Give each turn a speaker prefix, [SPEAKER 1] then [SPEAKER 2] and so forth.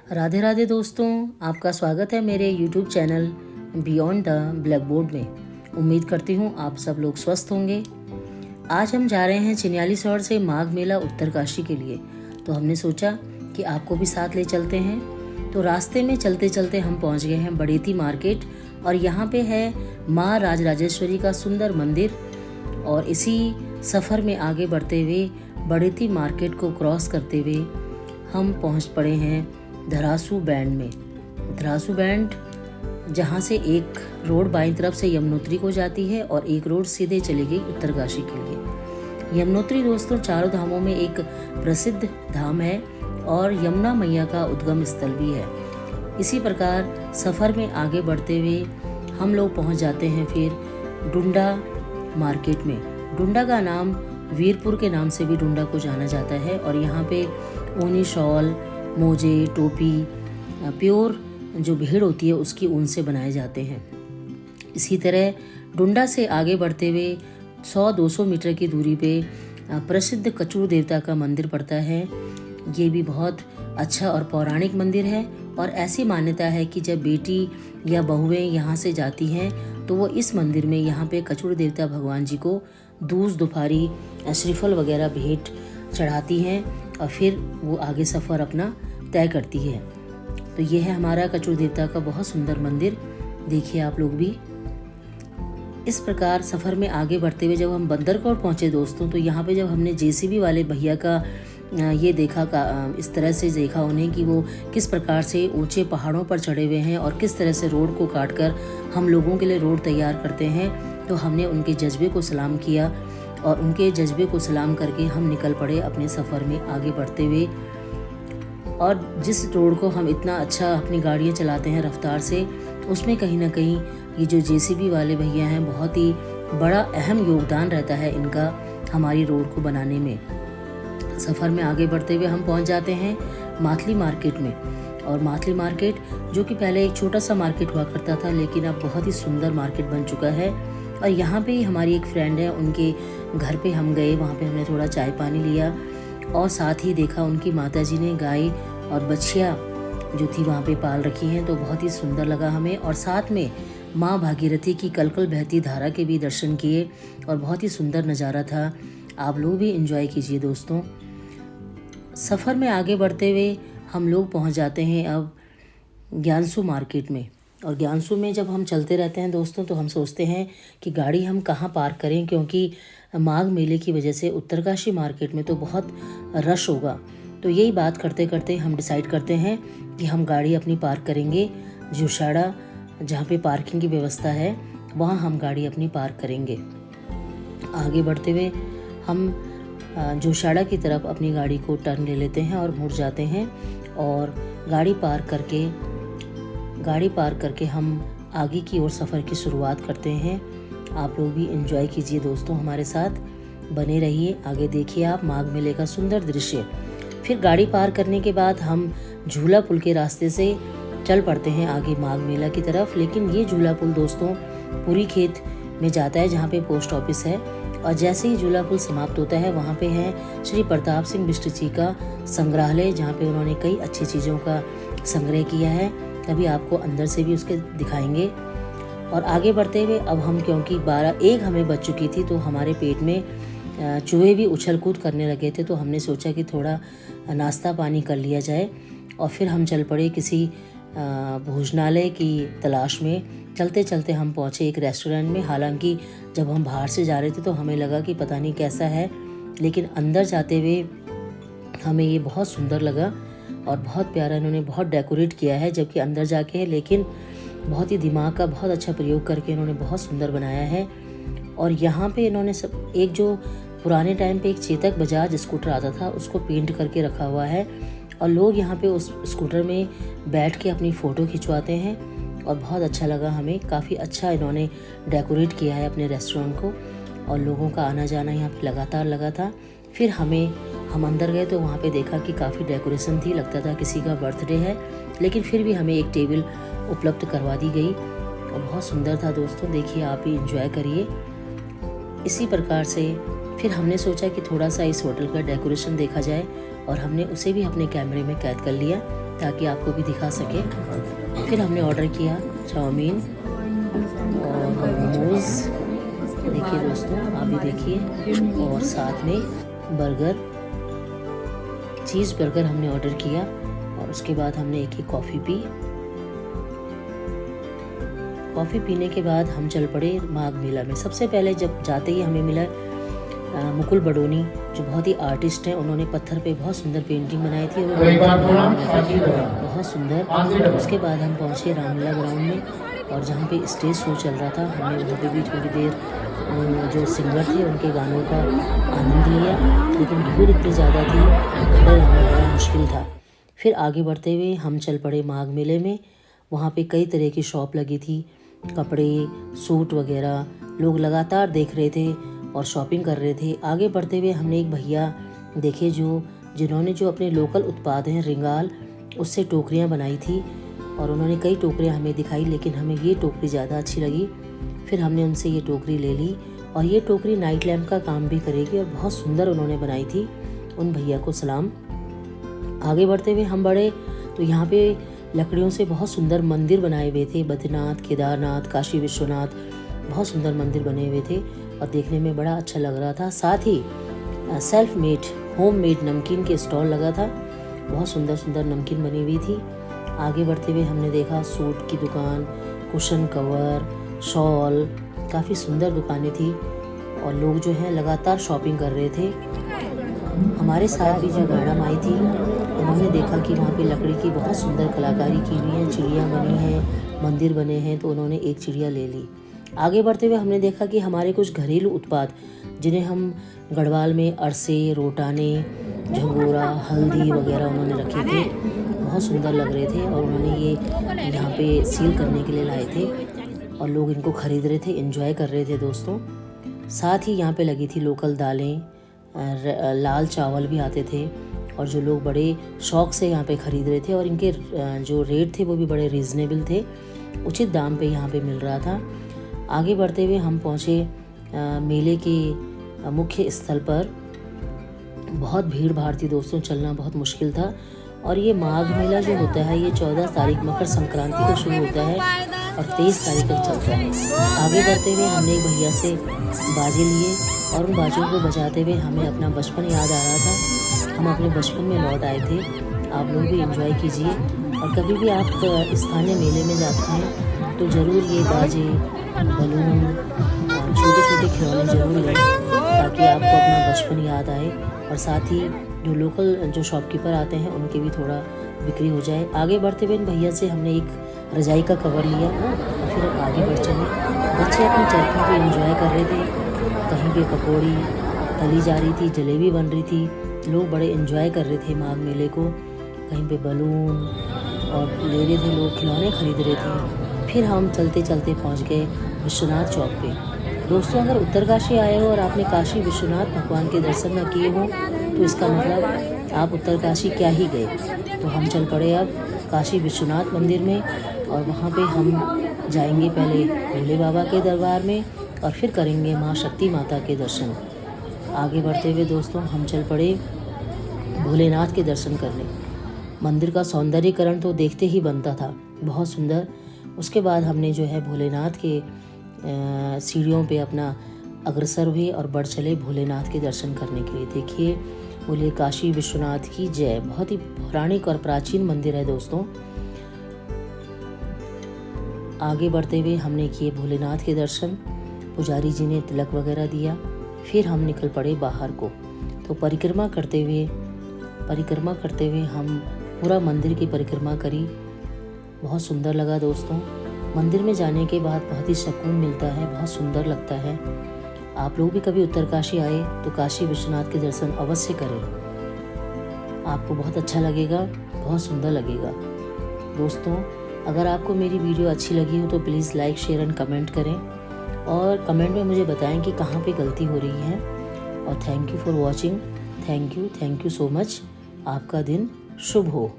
[SPEAKER 1] राधे राधे दोस्तों, आपका स्वागत है मेरे YouTube channel beyond the black board में। उम्मीद करती हूँ आप सब लोग स्वस्थ होंगे। आज हम जा रहे हैं चिन्यालीसौड़ से माघ मेला उत्तरकाशी के लिए, तो हमने सोचा कि आपको भी साथ ले चलते हैं। तो रास्ते में चलते चलते हम पहुँच गए हैं बड़ेती मार्केट, और यहाँ पे है माँ राजराजेश्वरी का सुंदर मंदिर। और इसी सफ़र में आगे बढ़ते हुए बड़ेती मार्केट को क्रॉस करते हुए हम पहुँच पड़े हैं धरासू बैंड में। धरासू बैंड जहाँ से एक रोड बाईं तरफ से यमुनोत्री को जाती है और एक रोड सीधे चली गई उत्तरकाशी के लिए। यमुनोत्री दोस्तों चारों धामों में एक प्रसिद्ध धाम है और यमुना मैया का उद्गम स्थल भी है। इसी प्रकार सफ़र में आगे बढ़ते हुए हम लोग पहुँच जाते हैं फिर डुंडा मार्केट में। डुंडा का नाम वीरपुर के नाम से भी डुंडा को जाना जाता है, और यहाँ पे ऊनी शॉल, मोजे, टोपी, प्योर जो भेड़ होती है उसकी ऊन से बनाए जाते हैं। इसी तरह डुंडा से आगे बढ़ते हुए 100-200 मीटर की दूरी पे प्रसिद्ध कचूर देवता का मंदिर पड़ता है। ये भी बहुत अच्छा और पौराणिक मंदिर है, और ऐसी मान्यता है कि जब बेटी या बहुएं यहाँ से जाती हैं तो वो इस मंदिर में यहाँ पे कचूर देवता भगवान जी को दूध, दुफारी, श्रीफल वगैरह भेंट चढ़ाती हैं, और फिर वो आगे सफ़र अपना तय करती है। तो ये है हमारा कचूर देवता का बहुत सुंदर मंदिर, देखिए आप लोग भी। इस प्रकार सफ़र में आगे बढ़ते हुए जब हम बंदरकोट पहुँचे दोस्तों, तो यहाँ पे जब हमने जेसीबी वाले भैया का ये देखा इस तरह से देखा उन्हें कि वो किस प्रकार से ऊंचे पहाड़ों पर चढ़े हुए हैं और किस तरह से रोड को काटकर हम लोगों के लिए रोड तैयार करते हैं, तो हमने उनके जज्बे को सलाम किया, और उनके जज्बे को सलाम करके हम निकल पड़े अपने सफ़र में आगे बढ़ते हुए। और जिस रोड को हम इतना अच्छा अपनी गाड़ियाँ चलाते हैं रफ्तार से, उसमें कहीं ना कहीं ये जो जेसीबी वाले भैया हैं बहुत ही बड़ा अहम योगदान रहता है इनका हमारी रोड को बनाने में। सफ़र में आगे बढ़ते हुए हम पहुंच जाते हैं माथली मार्केट में। और माथली मार्केट जो कि पहले एक छोटा सा मार्केट हुआ करता था, लेकिन अब बहुत ही सुंदर मार्केट बन चुका है। और यहाँ पे ही हमारी एक फ्रेंड है, उनके घर पे हम गए, वहाँ पे हमने थोड़ा चाय पानी लिया, और साथ ही देखा उनकी माताजी ने गाय और बछिया जो थी वहाँ पे पाल रखी हैं, तो बहुत ही सुंदर लगा हमें। और साथ में माँ भागीरथी की कलकल बहती धारा के भी दर्शन किए, और बहुत ही सुंदर नज़ारा था। आप लोग भी एंजॉय कीजिए दोस्तों। सफ़र में आगे बढ़ते हुए हम लोग पहुँच जाते हैं अब ज्ञानसू मार्केट में। और ज्ञानसू में जब हम चलते रहते हैं दोस्तों, तो हम सोचते हैं कि गाड़ी हम कहाँ पार्क करें, क्योंकि माघ मेले की वजह से उत्तरकाशी मार्केट में तो बहुत रश होगा। तो यही बात करते करते हम डिसाइड करते हैं कि हम गाड़ी अपनी पार्क करेंगे जोशाड़ा, जहाँ पे पार्किंग की व्यवस्था है वहाँ हम गाड़ी अपनी पार्क करेंगे। आगे बढ़ते हुए हम जोशाड़ा की तरफ अपनी गाड़ी को टर्न ले लेते हैं और मुड़ जाते हैं, और गाड़ी पार्क करके हम आगे की ओर सफ़र की शुरुआत करते हैं। आप लोग भी एंजॉय कीजिए दोस्तों, हमारे साथ बने रहिए। आगे देखिए आप माघ मेले का सुंदर दृश्य। फिर गाड़ी पार करने के बाद हम झूला पुल के रास्ते से चल पड़ते हैं आगे माघ मेला की तरफ। लेकिन ये झूला पुल दोस्तों पूरी खेत में जाता है, जहाँ पे पोस्ट ऑफिस है, और जैसे ही झूला पुल समाप्त होता है वहाँ पे है श्री प्रताप सिंह बिष्ट जी का संग्रहालय, जहाँ पे उन्होंने कई अच्छी चीज़ों का संग्रह किया है। कभी आपको अंदर से भी उसके दिखाएंगे। और आगे बढ़ते हुए अब हम, क्योंकि 12-1 हमें बज चुकी थी, तो हमारे पेट में चूहे भी उछल कूद करने लगे थे, तो हमने सोचा कि थोड़ा नाश्ता पानी कर लिया जाए। और फिर हम चल पड़े किसी भोजनालय की तलाश में। चलते चलते हम पहुँचे एक रेस्टोरेंट में। हालांकि जब हम बाहर से जा रहे थे तो हमें लगा कि पता नहीं कैसा है, लेकिन अंदर जाते हुए हमें ये बहुत सुंदर लगा, और बहुत प्यारा इन्होंने बहुत डेकोरेट किया है। जबकि अंदर जाके है, लेकिन बहुत ही दिमाग का बहुत अच्छा प्रयोग करके इन्होंने बहुत सुंदर बनाया है। और यहाँ पे इन्होंने सब एक जो पुराने टाइम पे एक चेतक बजाज स्कूटर आता था उसको पेंट करके रखा हुआ है, और लोग यहाँ पे उस स्कूटर में बैठ के अपनी फ़ोटो खिंचवाते हैं, और बहुत अच्छा लगा हमें। काफ़ी अच्छा इन्होंने डेकोरेट किया है अपने रेस्टोरेंट को, और लोगों का आना जाना यहाँ पे लगातार लगा था। फिर हम अंदर गए तो वहाँ पे देखा कि काफ़ी डेकोरेशन थी, लगता था किसी का बर्थडे है, लेकिन फिर भी हमें एक टेबल उपलब्ध करवा दी गई, और बहुत सुंदर था दोस्तों। देखिए आप भी इंजॉय करिए। इसी प्रकार से फिर हमने सोचा कि थोड़ा सा इस होटल का डेकोरेशन देखा जाए, और हमने उसे भी अपने कैमरे में कैद कर लिया। ताकि आपको भी दिखा सके। फिर हमने ऑर्डर किया चाउमीन और मोमोज़, देखिए दोस्तों आप भी देखिए, और साथ में बर्गर, चीज़ बर्गर हमने ऑर्डर किया। और उसके बाद हमने एक कॉफ़ी पी। कॉफ़ी पीने के बाद हम चल पड़े माघ मेला में। सबसे पहले जब जाते ही हमें मिला मुकुल बडोनी, जो बहुत ही आर्टिस्ट हैं। उन्होंने पत्थर पे बहुत सुंदर पेंटिंग बनाई थी और बहुत सुंदर। उसके बाद हम पहुँचे रामलीला ग्राउंड में, और जहाँ पे स्टेज शो चल रहा था, हमने वहाँ पे भी थोड़ी देर जो सिंगर थे उनके गानों का आनंद लिया। लेकिन भीड़ इतनी ज़्यादा थी, खड़े रहना बड़ा मुश्किल था। फिर आगे बढ़ते हुए हम चल पड़े माघ मेले में। वहाँ पे कई तरह की शॉप लगी थी, कपड़े, सूट वगैरह, लोग लगातार देख रहे थे और शॉपिंग कर रहे थे। आगे बढ़ते हुए हमने एक भैया देखे जिन्होंने जो अपने लोकल उत्पाद हैं रिंगाल, उससे टोकरियाँ बनाई थी, और उन्होंने कई टोकरियाँ हमें दिखाई, लेकिन हमें ये टोकरी ज़्यादा अच्छी लगी। फिर हमने उनसे ये टोकरी ले ली, और ये टोकरी नाइट लैम्प का काम भी करेगी, और बहुत सुंदर उन्होंने बनाई थी। उन भैया को सलाम। आगे बढ़ते हुए हम बढ़े तो यहाँ पे लकड़ियों से बहुत सुंदर मंदिर बनाए हुए थे। बद्रीनाथ, केदारनाथ, काशी विश्वनाथ, बहुत सुंदर मंदिर बने हुए थे और देखने में बड़ा अच्छा लग रहा था। साथ ही सेल्फ मेड, होम मेड नमकीन के स्टॉल लगा था, बहुत सुंदर सुंदर नमकीन बनी हुई थी। आगे बढ़ते हुए हमने देखा सूट की दुकान, कुशन कवर, शॉल, काफ़ी सुंदर दुकानें थी, और लोग जो हैं लगातार शॉपिंग कर रहे थे। हमारे साथ भी जो मैडम आई थी, उन्होंने देखा कि वहाँ पे लकड़ी की बहुत सुंदर कलाकारी की हुई है, चिड़िया बनी हैं, मंदिर बने हैं, तो उन्होंने एक चिड़िया ले ली। आगे बढ़ते हुए हमने देखा कि हमारे कुछ घरेलू उत्पाद, जिन्हें हम गढ़वाल में अरसे, रोटाने, झंगोरा, हल्दी वगैरह उन्होंने रखे थे, बहुत सुंदर लग रहे थे, और उन्होंने ये यहाँ पे सील करने के लिए लाए थे, और लोग इनको ख़रीद रहे थे, एंजॉय कर रहे थे दोस्तों। साथ ही यहाँ पे लगी थी लोकल दालें, लाल चावल भी आते थे, और जो लोग बड़े शौक़ से यहाँ पे ख़रीद रहे थे, और इनके जो रेट थे वो भी बड़े रीज़नेबल थे, उचित दाम पे यहाँ पे मिल रहा था। आगे बढ़ते हुए हम पहुँचे मेले के मुख्य स्थल पर। बहुत भीड़ भाड़ थी दोस्तों, चलना बहुत मुश्किल था। और ये माघ मेला जो होता है, ये 14 तारीख मकर संक्रांति को शुरू होता है और 23 तारीख तक चलता है। आगे बढ़ते हुए हमने एक भैया से बाजे लिए, और उन बाजों को बजाते हुए हमें अपना बचपन याद आ रहा था। हम अपने बचपन में लौट आए थे। आप लोग भी एंजॉय कीजिए, और कभी भी आप स्थानीय मेले में जाते हैं तो ज़रूर ये बाजे, बलून, छोटे छोटे खिलौने ज़रूर लें, ताकि आपको अपना बचपन याद आए, और साथ ही जो लोकल जो शॉपकीपर आते हैं उनकी भी थोड़ा बिक्री हो जाए। आगे बढ़ते हुए इन भैया से हमने एक रजाई का कवर लिया, और फिर आगे बढ़ चले। बच्चे अपनी चरखों पे एंजॉय कर रहे थे, कहीं पे पकौड़ी तली जा रही थी, जलेबी बन रही थी, लोग बड़े एंजॉय कर रहे थे माघ मेले को। कहीं पे बलून और ले रहे थे, लोग खिलौने खरीद रहे थे। फिर हम चलते चलते पहुंच गए विश्वनाथ चौक पे। दोस्तों, अगर उत्तरकाशी आए हो और आपने काशी विश्वनाथ भगवान के दर्शन न किए हो, तो इसका मतलब आप उत्तरकाशी क्या ही गए। तो हम चल पड़े अब काशी विश्वनाथ मंदिर में, और वहाँ पे हम जाएंगे पहले भोले बाबा के दरबार में, और फिर करेंगे माँ शक्ति माता के दर्शन। आगे बढ़ते हुए दोस्तों हम चल पड़े भोलेनाथ के दर्शन करने। मंदिर का सौंदर्यीकरण तो देखते ही बनता था, बहुत सुंदर। उसके बाद हमने जो है भोलेनाथ के सीढ़ियों पे अपना अग्रसर हुए और बढ़ चले भोलेनाथ के दर्शन करने के लिए। देखिए, बोले काशी विश्वनाथ की जय। बहुत ही पौराणिक और प्राचीन मंदिर है दोस्तों। आगे बढ़ते हुए हमने किए भोलेनाथ के दर्शन, पुजारी जी ने तिलक वगैरह दिया, फिर हम निकल पड़े बाहर को। तो परिक्रमा करते हुए हम पूरा मंदिर की परिक्रमा करी। बहुत सुंदर लगा दोस्तों। मंदिर में जाने के बाद बहुत ही सुकून मिलता है, बहुत सुंदर लगता है। आप लोग भी कभी उत्तरकाशी आए तो काशी विश्वनाथ के दर्शन अवश्य करें, आपको बहुत अच्छा लगेगा, बहुत सुंदर लगेगा। दोस्तों, अगर आपको मेरी वीडियो अच्छी लगी हो तो please like, share and comment करें, और कमेंट में मुझे बताएं कि कहाँ पे गलती हो रही है। और thank you for watching. Thank you so much. आपका दिन शुभ हो।